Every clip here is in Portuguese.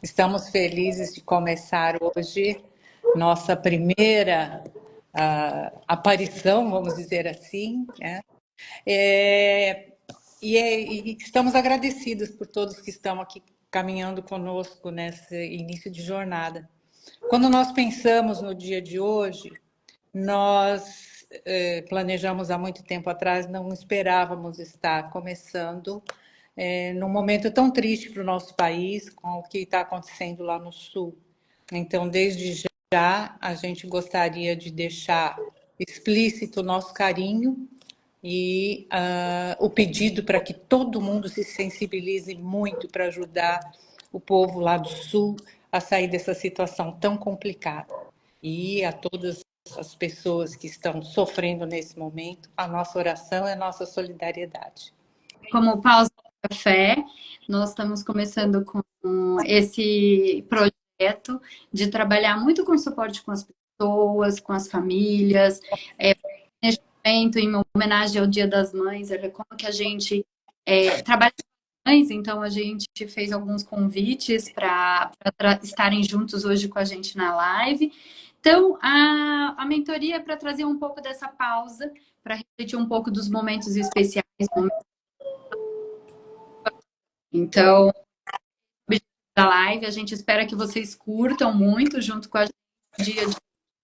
Estamos felizes de começar hoje nossa primeira aparição, vamos dizer assim, né? É, e estamos agradecidos por todos que estão aqui caminhando conosco nesse início de jornada. Quando nós pensamos no dia de hoje, nós planejamos há muito tempo atrás, não esperávamos estar começando num momento tão triste para o nosso país, com o que está acontecendo lá no Sul. Então, desde já, a gente gostaria de deixar explícito o nosso carinho e o pedido para que todo mundo se sensibilize muito para ajudar o povo lá do Sul a sair dessa situação tão complicada. E a todas as pessoas que estão sofrendo nesse momento, a nossa oração é a nossa solidariedade. Como Pausa do Café, nós estamos começando com esse projeto de trabalhar muito com suporte com as pessoas, com as famílias, neste momento, em homenagem ao Dia das Mães, como que a gente trabalha com mães, então a gente fez alguns convites para estarem juntos hoje com a gente na live. Então, a mentoria é para trazer um pouco dessa pausa, para refletir um pouco dos momentos especiais. Então, o objetivo da live, a gente espera que vocês curtam muito junto com a gente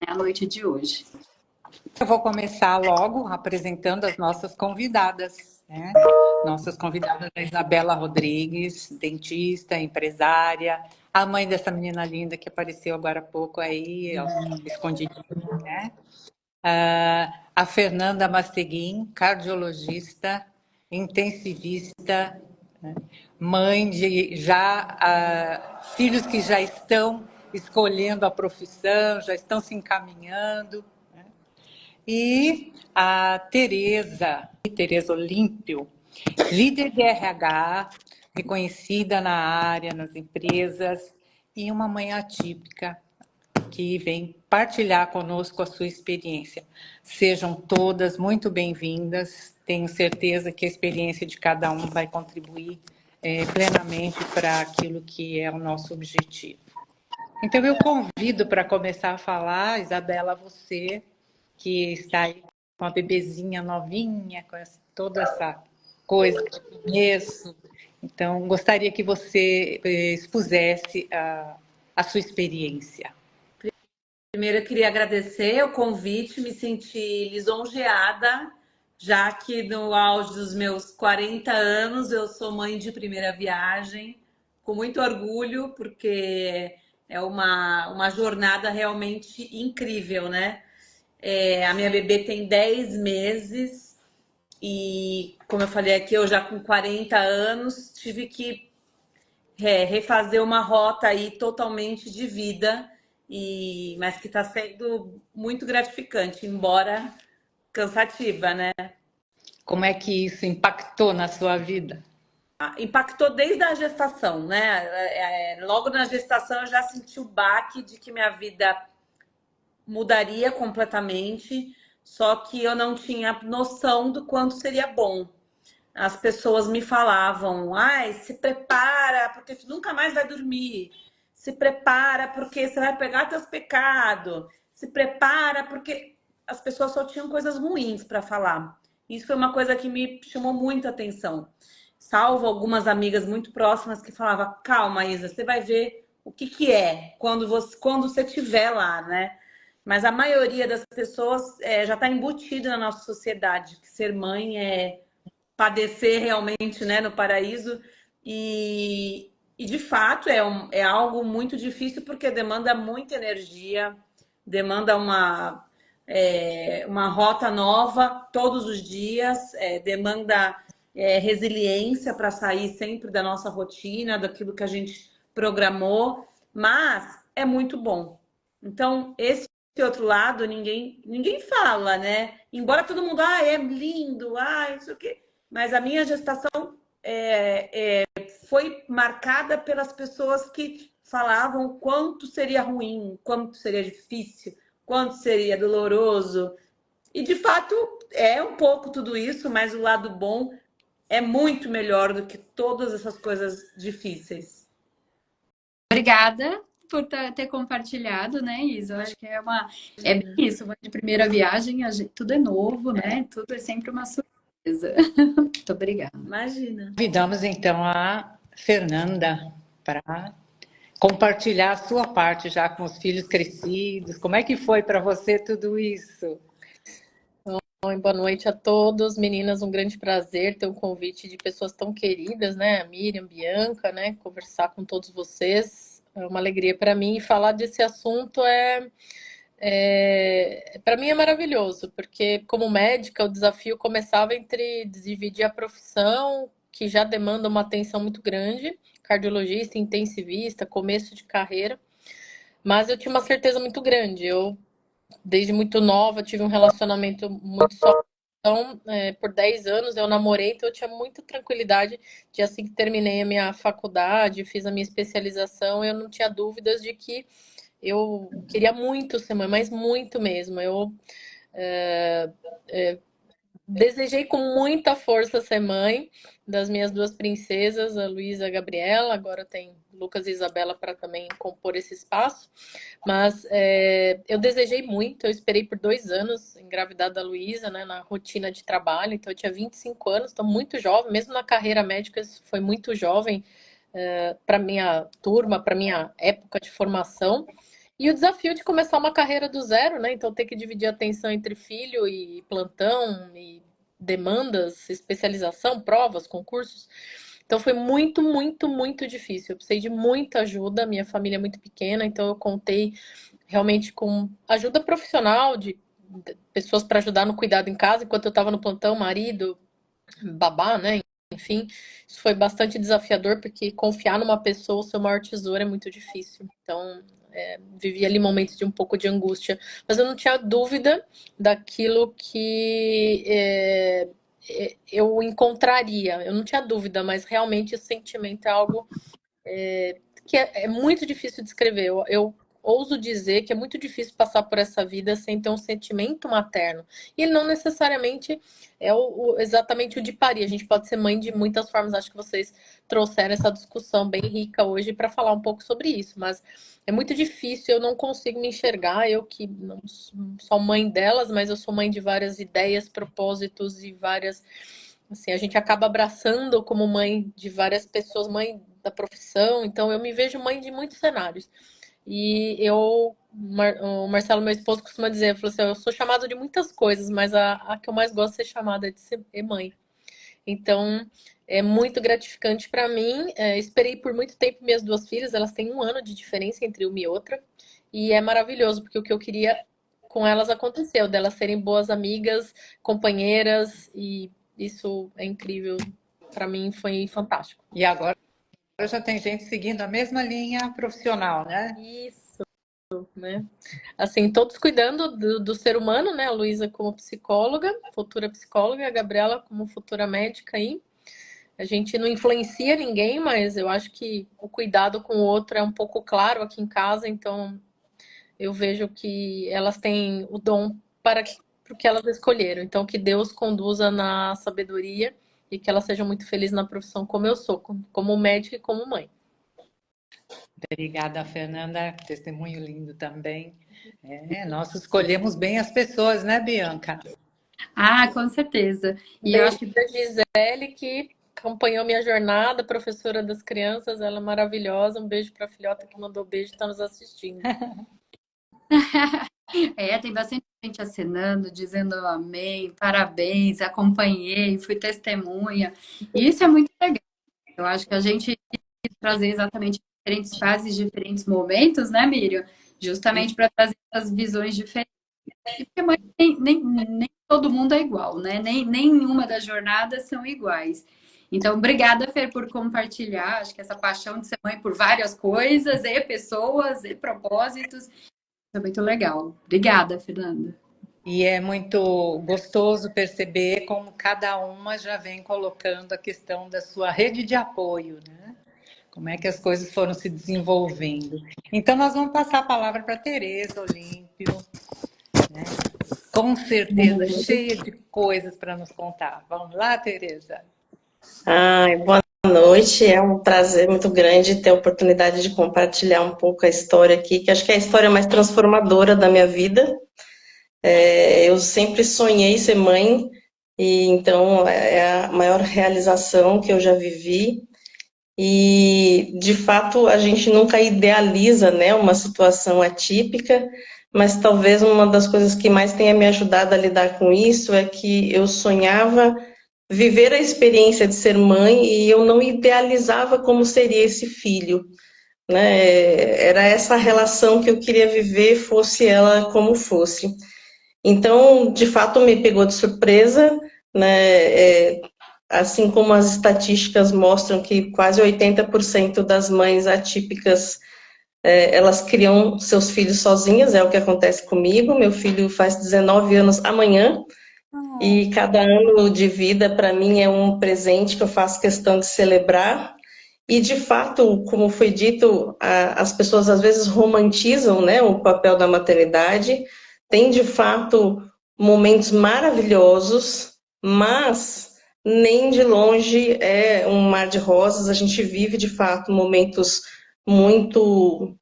a noite de hoje. Eu vou começar logo apresentando as nossas convidadas, né? Nossas convidadas, a Isabela Rodrigues, dentista, empresária, a mãe dessa menina linda que apareceu agora há pouco aí, escondidinha, né? A Fernanda Masteguin, cardiologista, intensivista, né? Mãe de filhos que já estão escolhendo a profissão, já estão se encaminhando. E a Tereza Olímpio, líder de RH, reconhecida na área, nas empresas, e uma mãe atípica que vem partilhar conosco a sua experiência. Sejam todas muito bem-vindas. Tenho certeza que a experiência de cada um vai contribuir plenamente para aquilo que é o nosso objetivo. Então, eu convido para começar a falar, Isabela, você, que está aí com a bebezinha novinha, com toda essa coisa de começo. Então, gostaria que você expusesse a sua experiência. Primeiro, eu queria agradecer o convite, me senti lisonjeada, já que no auge dos meus 40 anos eu sou mãe de primeira viagem, com muito orgulho, porque é uma jornada realmente incrível, né? A minha bebê tem 10 meses e, como eu falei aqui, eu já com 40 anos tive que refazer uma rota aí totalmente de vida, mas que está sendo muito gratificante, embora cansativa, né? Como é que isso impactou na sua vida? Impactou desde a gestação, né? Logo na gestação eu já senti o baque de que minha vida mudaria completamente, só que eu não tinha noção do quanto seria bom. As pessoas me falavam, ai, se prepara, porque tu nunca mais vai dormir. Se prepara, porque você vai pegar teus pecados. Se prepara, porque as pessoas só tinham coisas ruins para falar. Isso foi uma coisa que me chamou muita atenção. Salvo algumas amigas muito próximas que falavam, calma, Isa, você vai ver o que que é quando você estiver lá, né? Mas a maioria das pessoas já está embutida na nossa sociedade, que ser mãe é padecer realmente, né, no paraíso. E de fato é algo muito difícil porque demanda muita energia, demanda uma rota nova todos os dias, demanda resiliência para sair sempre da nossa rotina, daquilo que a gente programou, mas é muito bom. Então, esse outro lado ninguém fala, né? Embora todo mundo, é lindo, isso aqui. Mas a minha gestação foi marcada pelas pessoas que falavam quanto seria ruim, quanto seria difícil, quanto seria doloroso. E de fato é um pouco tudo isso, mas o lado bom é muito melhor do que todas essas coisas difíceis. obrigada por ter compartilhado, né, Isa? Eu acho que é bem isso, uma de primeira viagem, tudo é novo, né? Tudo é sempre uma surpresa. Muito obrigada. Imagina. Convidamos então a Fernanda para compartilhar a sua parte já com os filhos crescidos. Como é que foi para você tudo isso? Oi, boa noite a todos. Meninas, um grande prazer ter um convite de pessoas tão queridas, né? A Miriam, Bianca, né? Conversar com todos vocês. É uma alegria para mim. E falar desse assunto para mim é maravilhoso, porque como médica o desafio começava entre dividir a profissão, que já demanda uma atenção muito grande, cardiologista, intensivista, começo de carreira, mas eu tinha uma certeza muito grande. Eu desde muito nova, tive um relacionamento muito sólido. Então, por 10 anos eu namorei, então eu tinha muita tranquilidade de assim que terminei a minha faculdade, fiz a minha especialização, eu não tinha dúvidas de que eu queria muito ser mãe, mas muito mesmo. Eu desejei com muita força ser mãe das minhas duas princesas, a Luísa e a Gabriela. Agora tem Lucas e Isabela para também compor esse espaço. Mas eu desejei muito, eu esperei por 2 anos engravidar da Luísa, né, na rotina de trabalho. Então eu tinha 25 anos, estou muito jovem, mesmo na carreira médica, foi muito jovem para minha turma, para minha época de formação. E o desafio de começar uma carreira do zero, né? Então ter que dividir a atenção entre filho e plantão e demandas, especialização, provas, concursos. Então foi muito, muito, muito difícil. Eu precisei de muita ajuda, minha família é muito pequena, então eu contei realmente com ajuda profissional de pessoas para ajudar no cuidado em casa, enquanto eu estava no plantão, marido, babá, né? Enfim, isso foi bastante desafiador, porque confiar numa pessoa, o seu maior tesouro, é muito difícil. Então, vivi ali momentos de um pouco de angústia, mas eu não tinha dúvida daquilo que eu encontraria. Eu não tinha dúvida, mas realmente o sentimento é algo que é muito difícil de descrever. Eu ouso dizer que é muito difícil passar por essa vida sem ter um sentimento materno. E ele não necessariamente é exatamente o de parir. A gente pode ser mãe de muitas formas. Acho que vocês trouxeram essa discussão bem rica hoje para falar um pouco sobre isso. Mas é muito difícil, eu não consigo me enxergar. Eu que não sou mãe delas, mas eu sou mãe de várias ideias, propósitos e várias... Assim, a gente acaba abraçando como mãe de várias pessoas, mãe da profissão. Então, eu me vejo mãe de muitos cenários. E o Marcelo, meu esposo, costuma dizer, falou assim, eu sou chamado de muitas coisas, mas a que eu mais gosto de ser chamada é de ser mãe. Então, é muito gratificante para mim. Esperei por muito tempo minhas duas filhas, elas têm 1 ano de diferença entre uma e outra. E é maravilhoso, porque o que eu queria com elas aconteceu, delas serem boas amigas, companheiras, e isso é incrível. Para mim foi fantástico. E agora já tem gente seguindo a mesma linha profissional, né? Isso, né? Assim, todos cuidando do ser humano, né? A Luísa como psicóloga, futura psicóloga, a Gabriela como futura médica aí. A gente não influencia ninguém, mas eu acho que o cuidado com o outro é um pouco claro aqui em casa, então eu vejo que elas têm o dom para o que elas escolheram. Então, que Deus conduza na sabedoria e que elas sejam muito felizes na profissão como eu sou, como médica e como mãe. Obrigada, Fernanda. Testemunho lindo também. Nós escolhemos bem as pessoas, né, Bianca? Ah, com certeza. E Beijo eu acho que da Gisele, que acompanhou minha jornada, professora das crianças, ela é maravilhosa. Um beijo para a filhota que mandou beijo e está nos assistindo. tem bastante gente acenando, dizendo amém, parabéns, acompanhei, fui testemunha. E isso é muito legal. Eu acho que a gente quis trazer exatamente diferentes fases, diferentes momentos, né, Miriam? Justamente para trazer as visões diferentes. Porque mãe, nem todo mundo é igual, né? Nenhuma das jornadas são iguais. Então, obrigada, Fer, por compartilhar. Acho que essa paixão de ser mãe por várias coisas, e pessoas, e propósitos. É muito legal. Obrigada, Fernanda. E é muito gostoso perceber como cada uma já vem colocando a questão da sua rede de apoio, né? Como é que as coisas foram se desenvolvendo. Então, nós vamos passar a palavra para a Tereza Olímpio, né? Com certeza, cheia de coisas para nos contar. Vamos lá, Tereza? Boa noite. É um prazer muito grande ter a oportunidade de compartilhar um pouco a história aqui, que acho que é a história mais transformadora da minha vida. Eu sempre sonhei ser mãe, e então é a maior realização que eu já vivi. E, de fato, a gente nunca idealiza, né, uma situação atípica, mas talvez uma das coisas que mais tenha me ajudado a lidar com isso é que eu sonhava viver a experiência de ser mãe e eu não idealizava como seria esse filho, né? Era essa relação que eu queria viver, fosse ela como fosse. Então, de fato, me pegou de surpresa, né? Assim como as estatísticas mostram que quase 80% das mães atípicas, elas criam seus filhos sozinhas, é o que acontece comigo. Meu filho faz 19 anos amanhã, e cada ano de vida, para mim, é um presente que eu faço questão de celebrar. E, de fato, como foi dito, as pessoas às vezes romantizam, né, o papel da maternidade. Tem, de fato, momentos maravilhosos, mas nem de longe é um mar de rosas. A gente vive, de fato, momentos muito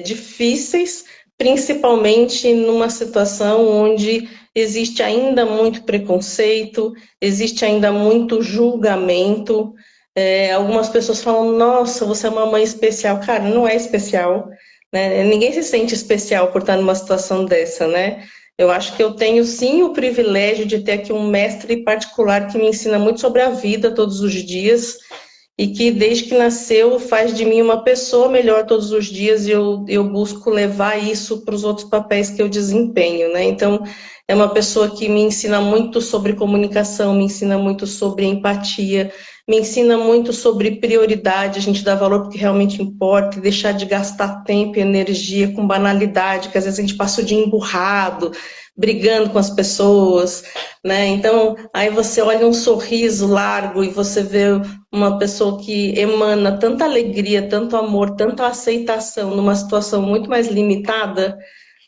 difíceis, principalmente numa situação onde existe ainda muito preconceito, existe ainda muito julgamento. Algumas pessoas falam, nossa, você é uma mãe especial. Cara, não é especial, né? Ninguém se sente especial por estar numa situação dessa, né? Eu acho que eu tenho, sim, o privilégio de ter aqui um mestre particular que me ensina muito sobre a vida todos os dias, e que desde que nasceu faz de mim uma pessoa melhor todos os dias, e eu busco levar isso para os outros papéis que eu desempenho, né? Então, é uma pessoa que me ensina muito sobre comunicação, me ensina muito sobre empatia, me ensina muito sobre prioridade, a gente dá valor porque realmente importa, e deixar de gastar tempo e energia com banalidade, que às vezes a gente passa o dia emburrado, brigando com as pessoas, né? Então, aí você olha um sorriso largo e você vê uma pessoa que emana tanta alegria, tanto amor, tanta aceitação numa situação muito mais limitada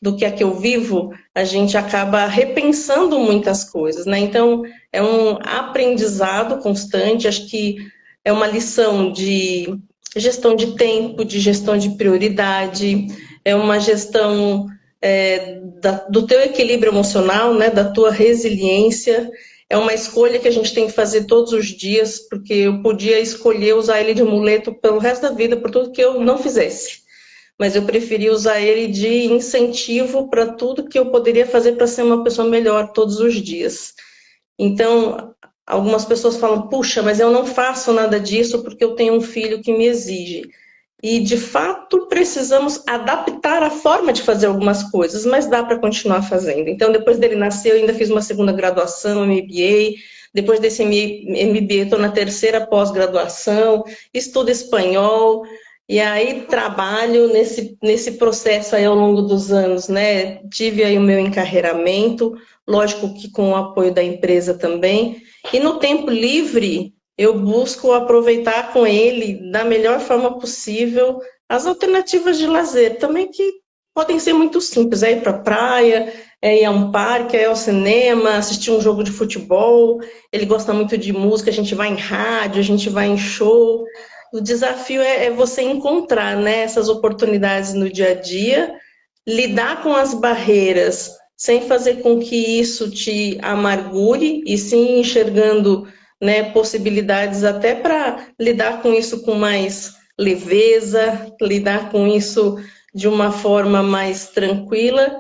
do que a que eu vivo, a gente acaba repensando muitas coisas, né? Então, é um aprendizado constante, acho que é uma lição de gestão de tempo, de gestão de prioridade, é uma gestão do teu equilíbrio emocional, né? Da tua resiliência. É uma escolha que a gente tem que fazer todos os dias, porque eu podia escolher usar ele de amuleto pelo resto da vida, por tudo que eu não fizesse. Mas eu preferi usar ele de incentivo para tudo que eu poderia fazer para ser uma pessoa melhor todos os dias. Então, algumas pessoas falam, puxa, mas eu não faço nada disso porque eu tenho um filho que me exige. E, de fato, precisamos adaptar a forma de fazer algumas coisas, mas dá para continuar fazendo. Então, depois dele nascer, eu ainda fiz uma segunda graduação, MBA. Depois desse MBA, estou na terceira pós-graduação, estudo espanhol, e aí trabalho nesse processo aí ao longo dos anos, né? Tive aí o meu encarreiramento, lógico que com o apoio da empresa também. E no tempo livre, eu busco aproveitar com ele da melhor forma possível as alternativas de lazer, também que podem ser muito simples, é ir para a praia, é ir a um parque, é ir ao cinema, assistir um jogo de futebol. Ele gosta muito de música, a gente vai em rádio, a gente vai em show. O desafio é você encontrar, né, essas oportunidades no dia a dia, lidar com as barreiras, sem fazer com que isso te amargure, e sim enxergando, né, possibilidades até para lidar com isso com mais leveza, lidar com isso de uma forma mais tranquila,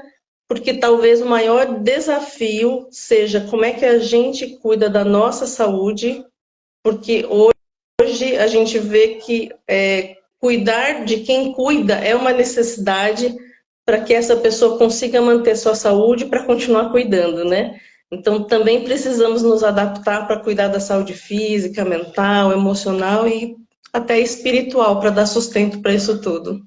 porque talvez o maior desafio seja como é que a gente cuida da nossa saúde, porque hoje a gente vê que cuidar de quem cuida é uma necessidade para que essa pessoa consiga manter sua saúde para continuar cuidando, né? Então, também precisamos nos adaptar para cuidar da saúde física, mental, emocional e até espiritual, para dar sustento para isso tudo.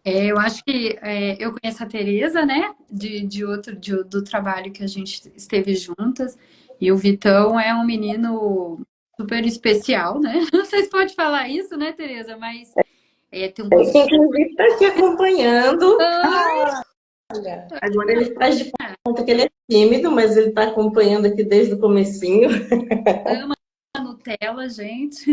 Eu acho que eu conheço a Tereza, né? Do trabalho que a gente esteve juntas. E o Vitão é um menino super especial, né? Não sei se pode falar isso, né, Tereza? Mas tem um inclusive está aqui acompanhando. Olha. Agora ele faz de conta que ele é tímido, mas ele está acompanhando aqui desde o comecinho. Ama tela, gente.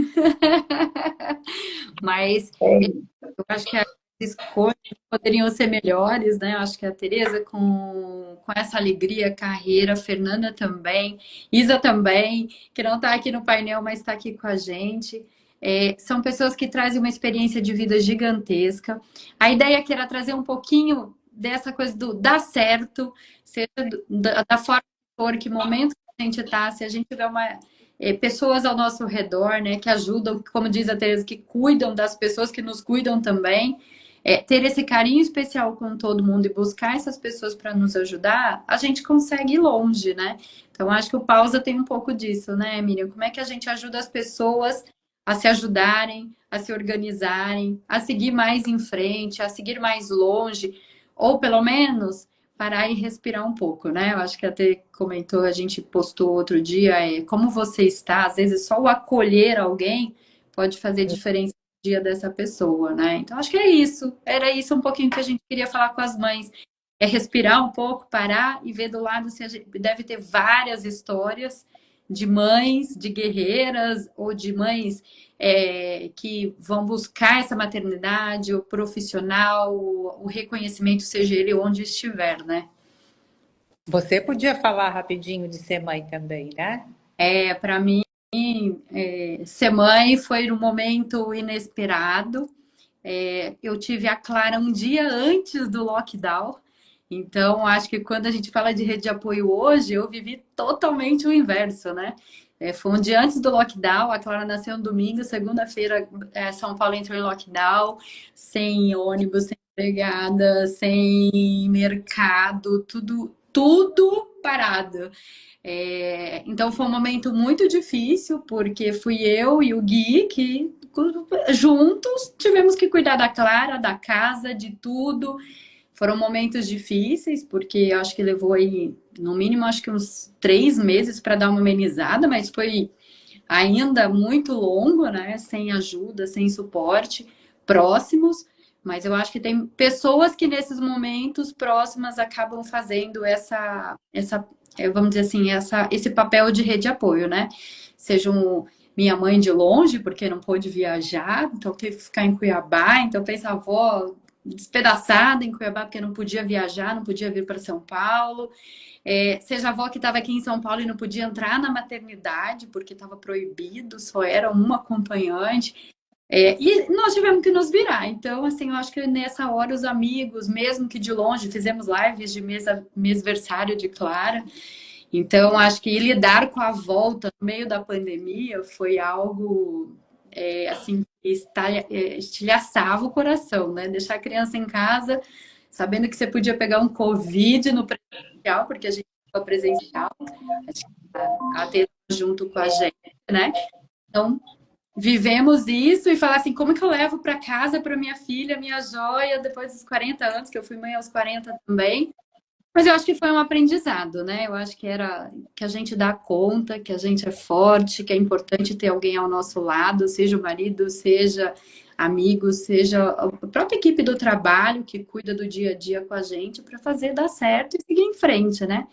Mas eu acho que as escolhas poderiam ser melhores, né? Eu acho que a Tereza com essa alegria, carreira, Fernanda também, Isa também, que não está aqui no painel, mas está aqui com a gente. São pessoas que trazem uma experiência de vida gigantesca. A ideia aqui era trazer um pouquinho dessa coisa do dar certo, seja da forma que for, que momento que a gente está, se a gente tiver pessoas ao nosso redor, né, que ajudam, como diz a Tereza, que cuidam das pessoas que nos cuidam também, ter esse carinho especial com todo mundo e buscar essas pessoas para nos ajudar, a gente consegue ir longe, né? Então, acho que o Pausa tem um pouco disso, né, Miriam? Como é que a gente ajuda as pessoas a se ajudarem, a se organizarem, a seguir mais em frente, a seguir mais longe, ou pelo menos parar e respirar um pouco, né? Eu acho que até comentou, a gente postou outro dia, como você está, às vezes só o acolher alguém pode fazer diferença no dia dessa pessoa, né? Então acho que é isso, era isso um pouquinho que a gente queria falar com as mães, respirar um pouco, parar e ver do lado se a gente deve ter várias histórias de mães, de guerreiras ou de mães que vão buscar essa maternidade, o profissional, o reconhecimento, seja ele onde estiver, né? Você podia falar rapidinho de ser mãe também, né? Para mim, ser mãe foi um momento inesperado. Eu tive a Clara um dia antes do lockdown. Então, acho que quando a gente fala de rede de apoio hoje, eu vivi totalmente o inverso, né? Foi um dia antes do lockdown, a Clara nasceu no domingo, segunda-feira São Paulo entrou em lockdown, sem ônibus, sem empregada, sem mercado, tudo parado. Então foi um momento muito difícil, porque fui eu e o Gui que juntos tivemos que cuidar da Clara, da casa, de tudo. Foram momentos difíceis, porque acho que levou aí, no mínimo, acho que uns 3 meses para dar uma amenizada, mas foi ainda muito longo, né? Sem ajuda, sem suporte, próximos. Mas eu acho que tem pessoas que nesses momentos próximas acabam fazendo vamos dizer assim, esse papel de rede de apoio, né? Sejam minha mãe de longe, porque não pôde viajar, então teve que ficar em Cuiabá, então pensa a avó despedaçada em Cuiabá, porque não podia viajar, não podia vir para São Paulo. Seja a avó que estava aqui em São Paulo e não podia entrar na maternidade, porque estava proibido, só era uma acompanhante. E nós tivemos que nos virar. Então, assim, eu acho que nessa hora os amigos, mesmo que de longe, fizemos lives de mêsversário de Clara. Então, acho que lidar com a volta no meio da pandemia foi algo, assim, que estilhaçava o coração, né? Deixar a criança em casa, sabendo que você podia pegar um Covid no presencial, porque a gente estava presencial, acho que a Teresa junto com a gente, né? Então, vivemos isso e falar assim, como que eu levo para casa para minha filha, minha joia, depois dos 40 anos, que eu fui mãe aos 40 também. Mas eu acho que foi um aprendizado, né? Eu acho que que a gente dá conta, que a gente é forte, que é importante ter alguém ao nosso lado, seja o marido, seja amigo, seja a própria equipe do trabalho que cuida do dia a dia com a gente para fazer dar certo e seguir em frente, né?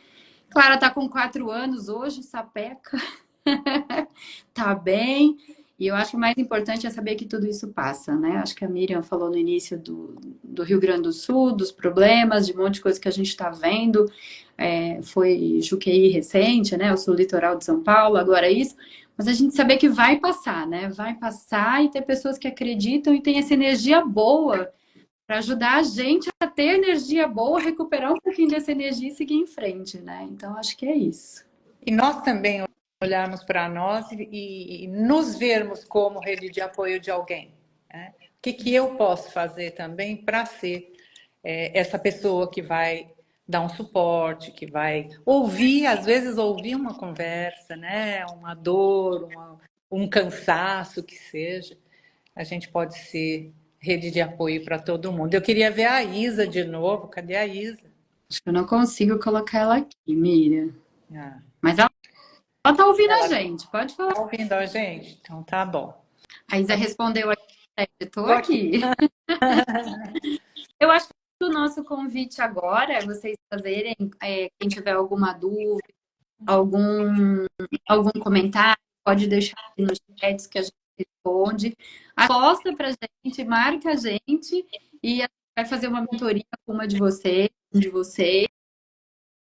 Clara tá com 4 anos hoje, sapeca, tá bem. E eu acho que o mais importante é saber que tudo isso passa, né? Acho que a Miriam falou no início do Rio Grande do Sul, dos problemas, de um monte de coisa que a gente está vendo. Foi Juqueí recente, né? O sul litoral de São Paulo, agora isso. Mas a gente saber que vai passar, né? Vai passar e ter pessoas que acreditam e tem essa energia boa para ajudar a gente a ter energia boa, recuperar um pouquinho dessa energia e seguir em frente, né? Então, acho que é isso. E nós também olharmos para nós e nos vermos como rede de apoio de alguém, né? O que eu posso fazer também para ser essa pessoa que vai dar um suporte, que vai ouvir, às vezes ouvir uma conversa, né? Uma dor, um cansaço que seja. A gente pode ser rede de apoio para todo mundo. Eu queria ver a Isa de novo. Cadê a Isa? Acho que eu não consigo colocar ela aqui, Miriam. Mas ela tá ouvindo a gente, pode falar. Tá ouvindo a gente? Então tá bom. A Isa respondeu aqui, estou aqui. Eu acho que o nosso convite agora é vocês fazerem, quem tiver alguma dúvida, algum comentário, pode deixar aqui nos chats que a gente responde. Posta pra gente, marca a gente e a gente vai fazer uma mentoria com uma de vocês, um de vocês.